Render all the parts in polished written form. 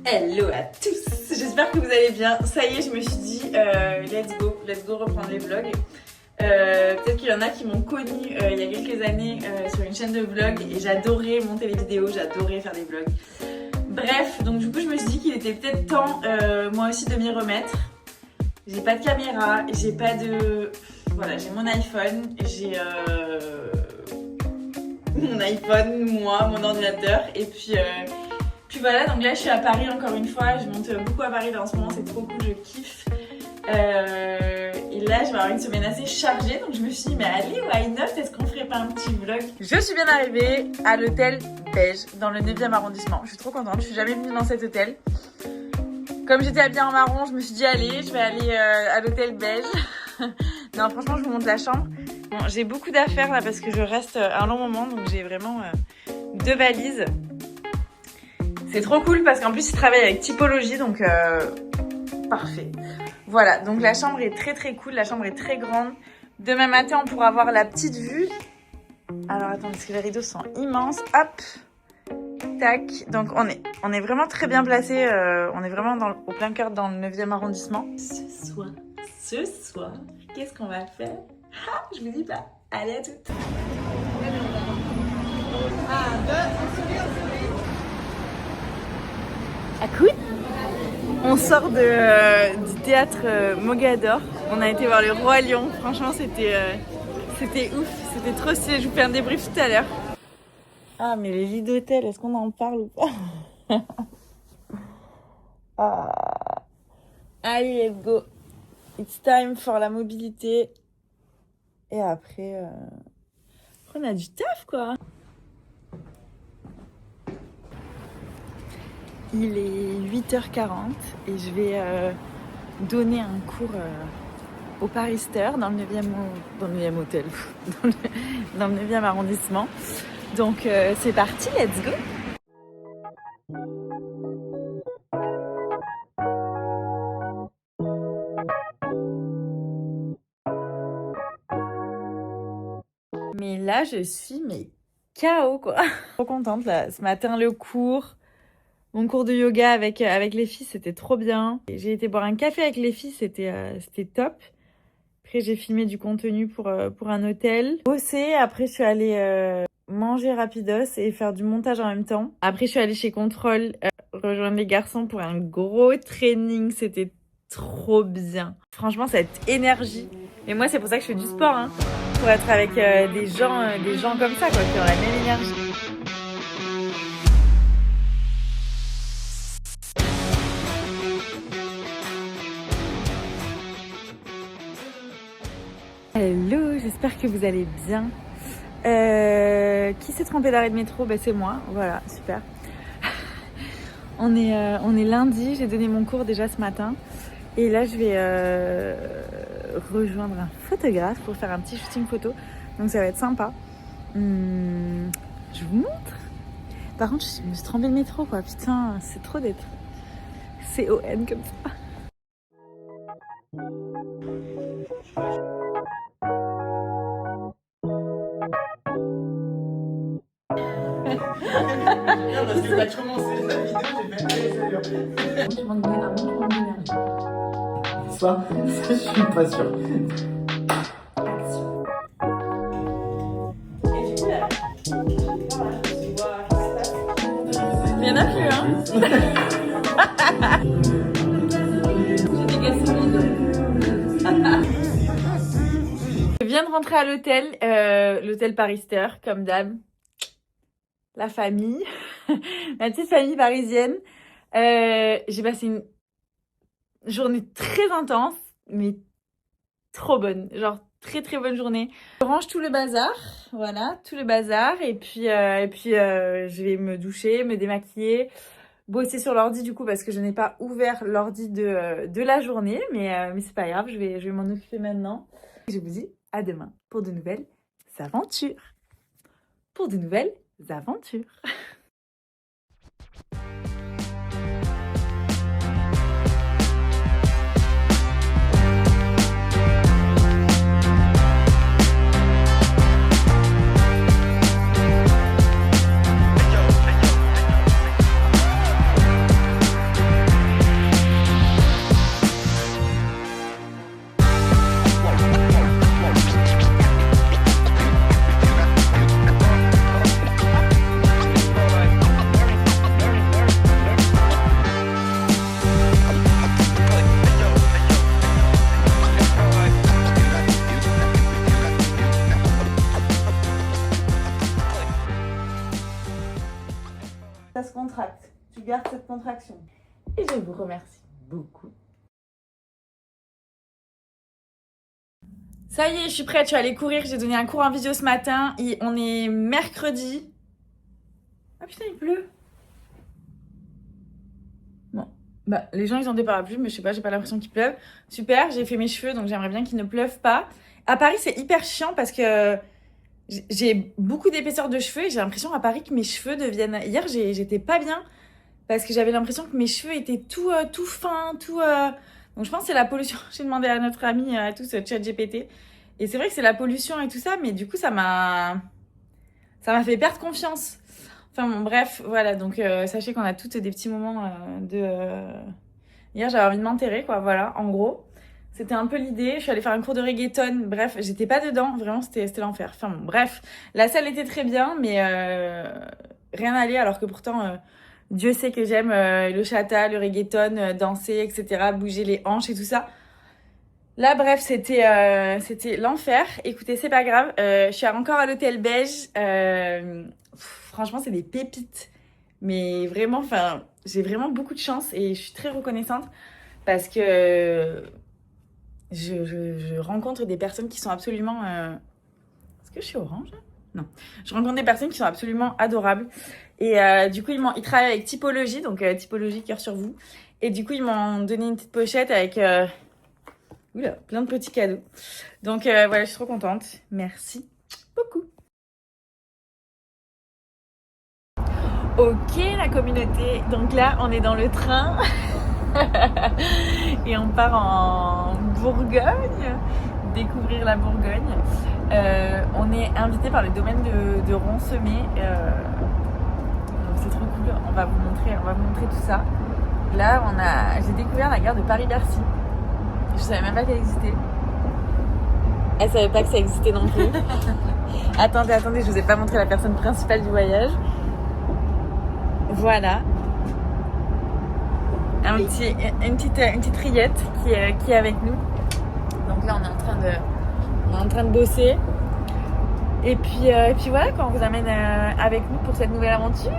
Hello à tous, j'espère que vous allez bien. Ça y est, je me suis dit, let's go reprendre les vlogs. Peut-être qu'il y en a qui m'ont connue il y a quelques années sur une chaîne de vlog et j'adorais monter les vidéos, j'adorais faire des vlogs. Bref, donc du coup je me suis dit qu'il était peut-être temps moi aussi de m'y remettre. J'ai pas de caméra, j'ai pas de... Voilà, j'ai mon iPhone, j'ai mon iPhone, moi, mon ordinateur et puis voilà, donc là je suis à Paris encore une fois, je monte beaucoup à Paris là en ce moment, c'est trop cool, je kiffe. Et là je vais avoir une semaine assez chargée, donc je me suis dit mais allez, why not, est-ce qu'on ferait pas un petit vlog? Je suis bien arrivée à l'hôtel Beige, dans le 9e arrondissement, je suis trop contente, je suis jamais venue dans cet hôtel. Comme j'étais habillée en marron, je me suis dit allez, je vais aller à l'hôtel Beige. Non franchement je vous montre la chambre. Bon, j'ai beaucoup d'affaires là parce que je reste un long moment, donc j'ai vraiment 2 valises. C'est trop cool parce qu'en plus ils travaillent avec typologie, donc parfait. Voilà, donc la chambre est très cool, la chambre est très grande. Demain matin on pourra avoir la petite vue. Alors attends, parce que les rideaux sont immenses. Hop, tac. Donc on est vraiment très bien placé. On est vraiment au plein cœur dans le 9e arrondissement. Ce soir, qu'est-ce qu'on va faire? Ah, je vous dis pas. Allez à toutes. Écoute, on sort du théâtre Mogador. On a été voir le Roi Lion. Franchement, c'était ouf. C'était trop stylé. Je vous fais un débrief tout à l'heure. Ah, mais les lits d'hôtel, est-ce qu'on en parle ou pas? Ah. Allez, let's go. It's time for la mobilité. Et après on a du taf, quoi. Il est 8h40 et je vais donner un cours au Parister dans le 9e hôtel, dans le 9e arrondissement. Donc c'est parti, let's go! Mais là, je suis KO, quoi. Trop contente, là. Ce matin, le cours. Mon cours de yoga avec les filles, c'était trop bien. J'ai été boire un café avec les filles, c'était top. Après, j'ai filmé du contenu pour un hôtel. Bosser, après je suis allée manger rapidos et faire du montage en même temps. Après, je suis allée chez Contrôle rejoindre les garçons pour un gros training. C'était trop bien. Franchement, cette énergie. Et moi, c'est pour ça que je fais du sport, hein. Pour être avec des gens comme ça, quoi, qui ont la même énergie. Hello, j'espère que vous allez bien. Qui s'est trompé d'arrêt de métro? Bah, c'est moi, voilà, super. on est lundi, j'ai donné mon cours déjà ce matin. Et là, je vais rejoindre un photographe pour faire un petit shooting photo. Donc ça va être sympa. Je vous montre. Par contre, je me suis trompée de métro, quoi. Putain, c'est trop d'être CON comme ça. Non, parce que t'as commencé la vidéo, j'ai fait Je manque d'énergie. ça, je suis pas sûr. Action. Et du coup, là, voilà, je vois ce qui se passe. Il y en a plus, hein. J'ai des gaspillés. Je viens de rentrer à l'hôtel Parister, comme d'hab. La famille, ma petite famille parisienne. J'ai passé une journée très intense, mais trop bonne. Genre très bonne journée. Je range tout le bazar, voilà, tout le bazar. Et puis je vais me doucher, me démaquiller, bosser sur l'ordi du coup parce que je n'ai pas ouvert l'ordi de la journée. Mais c'est pas grave, je vais m'en occuper maintenant. Je vous dis à demain pour de nouvelles aventures. Pour de nouvelles aventures. contractes. Tu gardes cette contraction. Et je vous remercie beaucoup. Ça y est, je suis prête, je suis allée courir, j'ai donné un cours en visio ce matin. On est mercredi. Ah putain, il pleut. Bon, bah les gens ils ont des parapluies, mais je sais pas, j'ai pas l'impression qu'il pleuve. Super, j'ai fait mes cheveux, donc j'aimerais bien qu'il ne pleuve pas. À Paris, c'est hyper chiant parce que j'ai beaucoup d'épaisseur de cheveux et j'ai l'impression à Paris que mes cheveux deviennent... Hier, j'étais pas bien parce que j'avais l'impression que mes cheveux étaient tout fins, tout... Donc je pense que c'est la pollution. J'ai demandé à notre ami, à tous, ChatGPT. Et c'est vrai que c'est la pollution et tout ça, mais du coup, ça m'a fait perdre confiance. Enfin bon, bref, voilà. Donc sachez qu'on a toutes des petits moments Hier, j'avais envie de m'enterrer, quoi. Voilà, en gros. C'était un peu l'idée. Je suis allée faire un cours de reggaeton. Bref, j'étais pas dedans. Vraiment, c'était l'enfer. Enfin bon, bref. La salle était très bien, mais rien à aller. Alors que pourtant, Dieu sait que j'aime le chata, le reggaeton, danser, etc. Bouger les hanches et tout ça. Là, bref, c'était l'enfer. Écoutez, c'est pas grave. Je suis encore à l'hôtel Beige. Franchement, c'est des pépites. Mais vraiment, enfin, j'ai vraiment beaucoup de chance et je suis très reconnaissante parce que je rencontre des personnes qui sont absolument... Est-ce que je suis orange? Non. Je rencontre des personnes qui sont absolument adorables. Et du coup, ils travaillent avec Typologie, donc Typologie, cœur sur vous. Et du coup, ils m'ont donné une petite pochette avec plein de petits cadeaux. Donc voilà, je suis trop contente. Merci beaucoup. Ok, la communauté. Donc là, on est dans le train. Et on part en Bourgogne, découvrir la Bourgogne. On est invité par le domaine de Ronsemay. Donc c'est trop cool. On va vous montrer tout ça. Là, j'ai découvert la gare de Paris-Bercy. Je savais même pas qu'elle existait. Elle savait pas que ça existait non plus. Attendez, je vous ai pas montré la personne principale du voyage. Voilà. Une petite rillette qui est avec nous. Donc là, on est en train de bosser. Et puis voilà, quand on vous amène avec nous pour cette nouvelle aventure.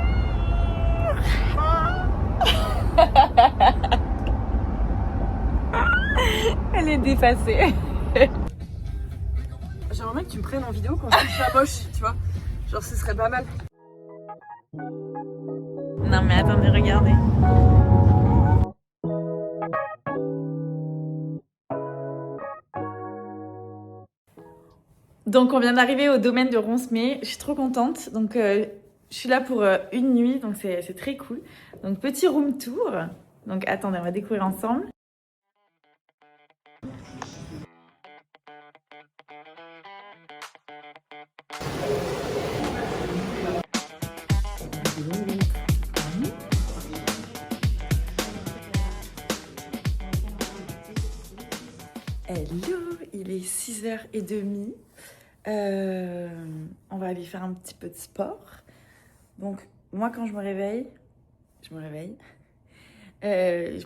Elle est dépassée. J'aimerais bien que tu me prennes en vidéo quand je suis à moche, tu vois. Genre, ce serait pas mal. Non mais attendez, regardez. Donc on vient d'arriver au domaine de Ronsemay. Je suis trop contente. Donc je suis là pour une nuit, donc c'est très cool. Donc petit room tour. Donc attendez, on va découvrir ensemble. Hello, il est 6h30. On va aller faire un petit peu de sport. Donc, moi, quand je me réveille, je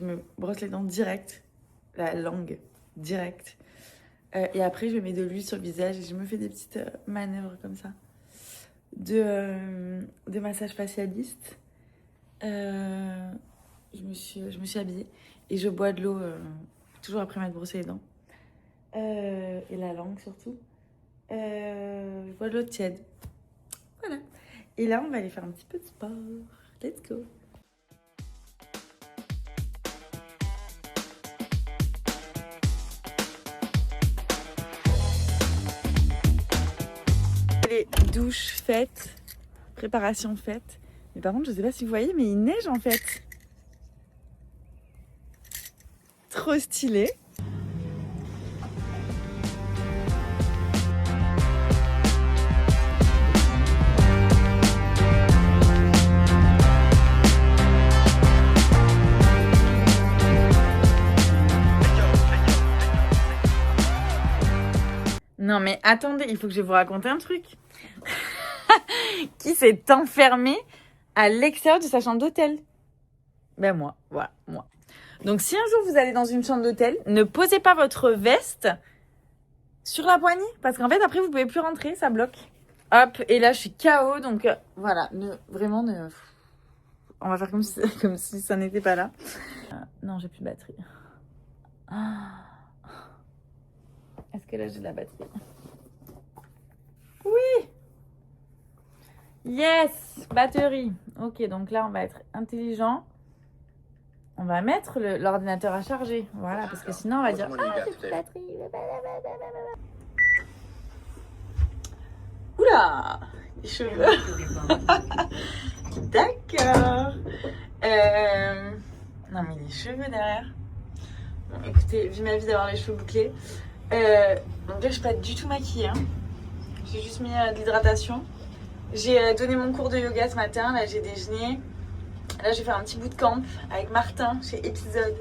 me brosse les dents direct, la langue direct. Et après, je mets de l'huile sur le visage et je me fais des petites manœuvres comme ça de massage facialiste. Je me suis habillée et je bois de l'eau toujours après m'être brossé les dents. Et la langue surtout. Je bois de l'eau tiède. Voilà. Et là, on va aller faire un petit peu de sport. Let's go. Les douches faites, préparation faite. Mais par contre, je sais pas si vous voyez, mais il neige en fait. Trop stylé. Non mais attendez, il faut que je vous raconte un truc. Qui s'est enfermé à l'extérieur de sa chambre d'hôtel? Ben moi, voilà, moi. Donc si un jour vous allez dans une chambre d'hôtel, ne posez pas votre veste sur la poignée. Parce qu'en fait, après, vous pouvez plus rentrer, ça bloque. Hop, et là, je suis KO. Donc voilà, On va faire comme si ça n'était pas là. Non, j'ai plus de batterie. Est-ce que là j'ai de la batterie? Oui! Yes! Batterie. Ok, donc là on va être intelligent. On va mettre l'ordinateur à charger. Voilà, parce que sinon on va dire ah, j'ai plus de batterie. Oula! Les cheveux. D'accord. Non mais les cheveux derrière. Bon, écoutez, vu ma vie d'avoir les cheveux bouclés. Donc là je suis pas du tout maquillée. Hein. J'ai juste mis de l'hydratation. J'ai donné mon cours de yoga ce matin. Là j'ai déjeuné. Là j'ai fait un petit bootcamp avec Martin chez Épisode.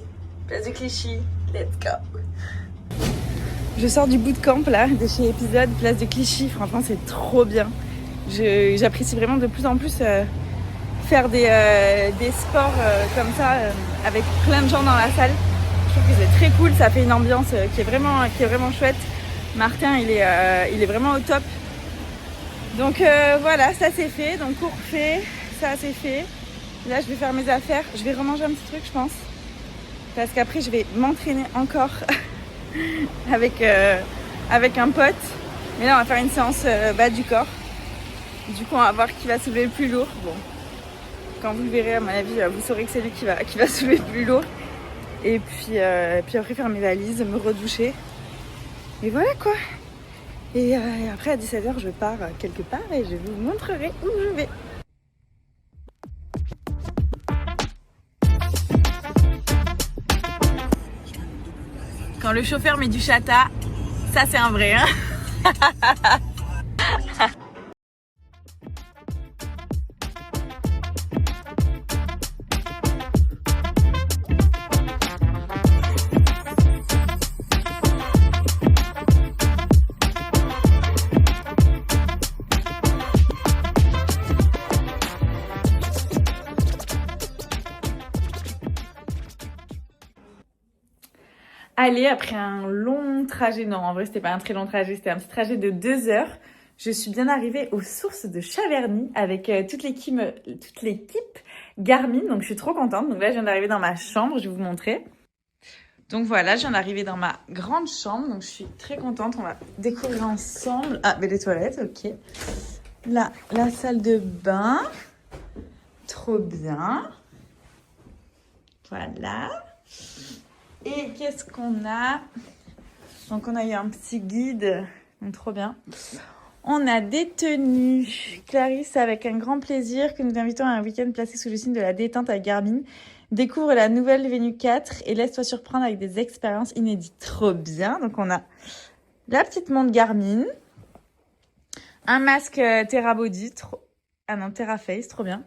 Place de Clichy. Let's go. Je sors du bootcamp là de chez Épisode, place de Clichy. Franchement c'est trop bien. J'apprécie vraiment de plus en plus faire des sports comme ça avec plein de gens dans la salle. Je trouve que c'est très cool, ça fait une ambiance qui est vraiment chouette. Martin il est vraiment au top. Donc voilà, ça c'est fait, donc cours fait, ça c'est fait. Là je vais faire mes affaires, je vais remanger un petit truc je pense. Parce qu'après je vais m'entraîner encore avec un pote. Mais là on va faire une séance bas du corps. Du coup on va voir qui va soulever le plus lourd. Bon, quand vous le verrez à mon avis vous saurez que c'est lui qui va soulever le plus lourd. Et puis après faire mes valises, me redoucher. Et voilà quoi. Et après à 17h je pars quelque part et je vous montrerai où je vais. Quand le chauffeur met du chata, ça c'est un vrai hein. Allez, après un long trajet, non en vrai c'était pas un très long trajet, c'était un petit trajet de 2 heures, je suis bien arrivée aux sources de Chaverny avec toute l'équipe Garmin, donc je suis trop contente. Donc là je viens d'arriver dans ma chambre, je vais vous montrer. Donc voilà, je viens d'arriver dans ma grande chambre, donc je suis très contente, on va découvrir ensemble. Ah, mais les toilettes, ok. Là, la salle de bain, trop bien. Voilà. Et qu'est-ce qu'on a? Donc on a eu un petit guide, donc trop bien. On a des tenues. Clarisse, avec un grand plaisir que nous t'invitons à un week-end placé sous le signe de la détente à Garmin. Découvre la nouvelle Venue 4 et laisse-toi surprendre avec des expériences inédites. Trop bien. Donc on a la petite montre Garmin, un masque Terra Body, Terra Face, trop bien.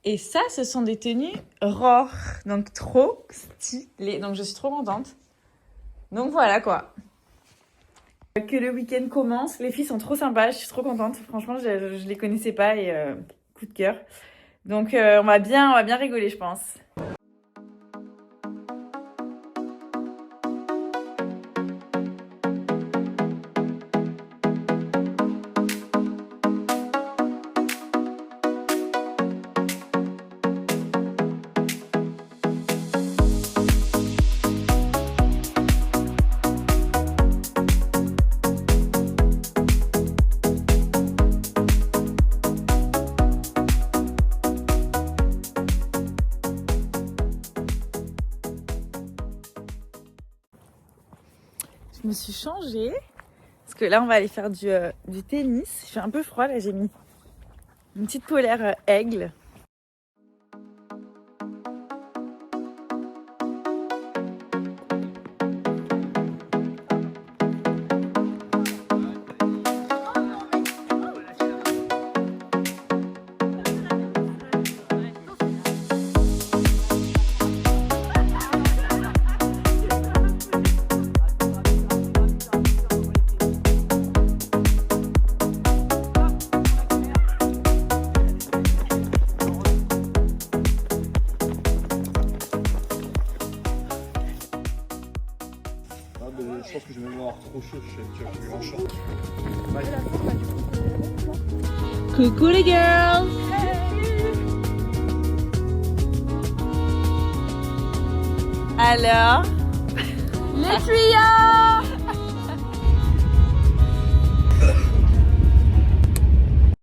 Et ça, ce sont des tenues Roar, donc trop stylé. Donc je suis trop contente. Donc voilà quoi. Que le week-end commence. Les filles sont trop sympas, je suis trop contente. Franchement, je les connaissais pas et coup de cœur. Donc on va bien rigoler, je pense. Je me suis changée parce que là on va aller faire du tennis. Il fait un peu froid, là j'ai mis une petite polaire aigle. Je pense que je vais même avoir trop chaud, tu vas plus en short. Coucou les girls! Alors, les tuyaux.